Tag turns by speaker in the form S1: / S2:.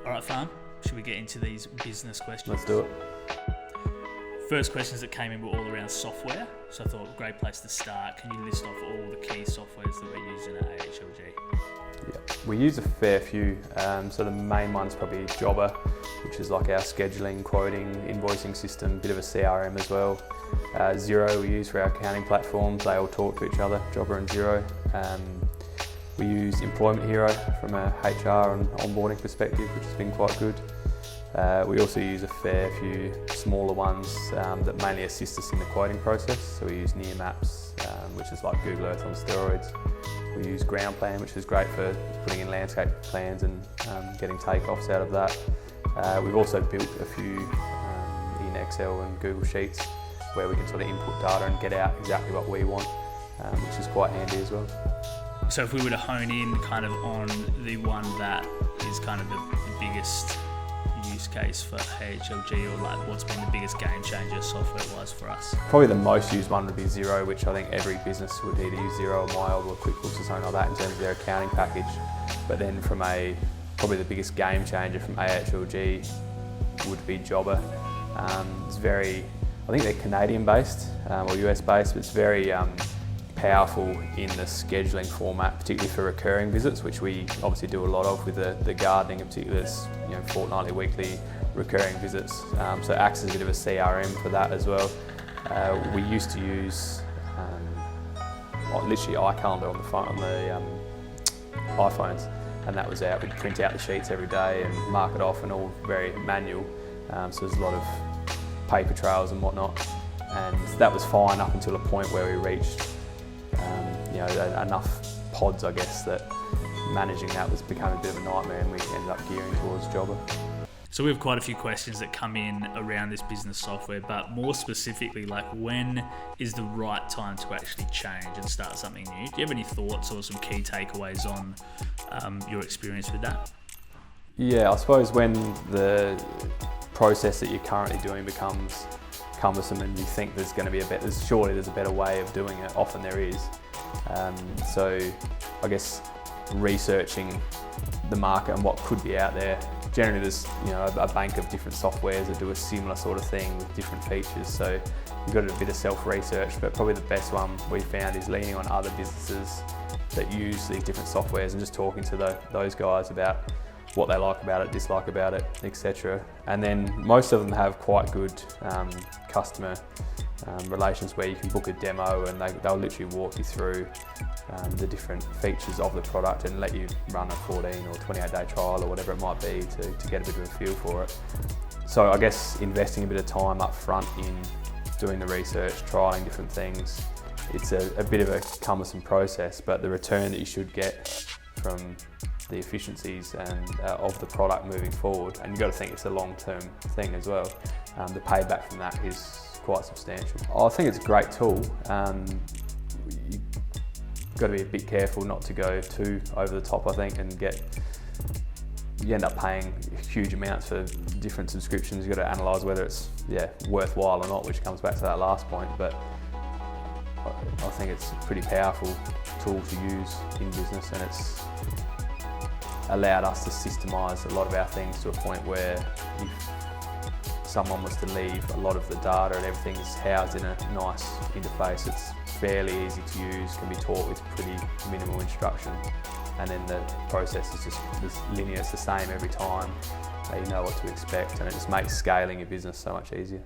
S1: All right, Farm, should we get into these business questions?
S2: Let's do it.
S1: First questions that came in were all around software, so I thought a great place to start. Can you list off all the key softwares that we're using at AHLG?
S2: Yeah, we use a fair few. So the main one's probably Jobber, which is like our scheduling, quoting, invoicing system, bit of a CRM as well. Xero we use for our accounting platforms. They all talk to each other, Jobber and Xero. We use Employment Hero from a HR and onboarding perspective, which has been quite good. We also use a fair few smaller ones that mainly assist us in the quoting process. So we use Nearmaps, which is like Google Earth on steroids. We use Ground Plan, which is great for putting in landscape plans and getting takeoffs out of that. We've also built a few in Excel and Google Sheets where we can sort of input data and get out exactly what we want, which is quite handy as well.
S1: So if we were to hone in kind of on the one that is kind of the biggest use case for AHLG, or like what's been the biggest game changer software-wise for us?
S2: Probably the most used one would be Xero, which I think every business would either use Xero or Mild or QuickBooks or something like that in terms of their accounting package. But then probably the biggest game changer from AHLG would be Jobber. It's very, I think they're Canadian based or US based, but it's very powerful in the scheduling format, particularly for recurring visits, which we obviously do a lot of with the gardening in particular. It's, fortnightly, weekly recurring visits. So it acts as a bit of a CRM for that as well. We used to use literally iCalendar on the phone, on the iPhones, and that was out. We'd print out the sheets every day and mark it off, and all very manual. So there's a lot of paper trails and whatnot, and that was fine up until a point where we reached enough pods, I guess, that managing that was becoming a bit of a nightmare, and we ended up gearing towards Jobber.
S1: So we have quite a few questions that come in around this business software, but more specifically, like when is the right time to actually change and start something new? Do you have any thoughts or some key takeaways on your experience with that?
S2: Yeah, I suppose when the process that you're currently doing becomes cumbersome and you think there's going to be surely there's a better way of doing it. Often there is. So I guess researching the market and what could be out there. Generally there's a bank of different softwares that do a similar sort of thing with different features, so you've got to do a bit of self-research, but probably the best one we found is leaning on other businesses that use these different softwares and just talking to those guys about what they like about it, dislike about it, etc. And then most of them have quite good customer relations where you can book a demo and they'll literally walk you through the different features of the product and let you run a 14 or 28-day trial or whatever it might be to get a bit of a feel for it. So I guess investing a bit of time up front in doing the research, trialling different things, it's a bit of a cumbersome process, but the return that you should get from the efficiencies and of the product moving forward, and you've got to think it's a long-term thing as well. The payback from that is quite substantial. I think it's a great tool. You've got to be a bit careful not to go too over the top, I think, and you end up paying huge amounts for different subscriptions. You've got to analyse whether it's worthwhile or not, which comes back to that last point. But I think it's a pretty powerful tool to use in business, and it's allowed us to systemise a lot of our things to a point where if someone was to leave, a lot of the data and everything is housed in a nice interface. It's fairly easy to use, can be taught with pretty minimal instruction, and then the process is just linear, it's the same every time. You know what to expect, and it just makes scaling your business so much easier.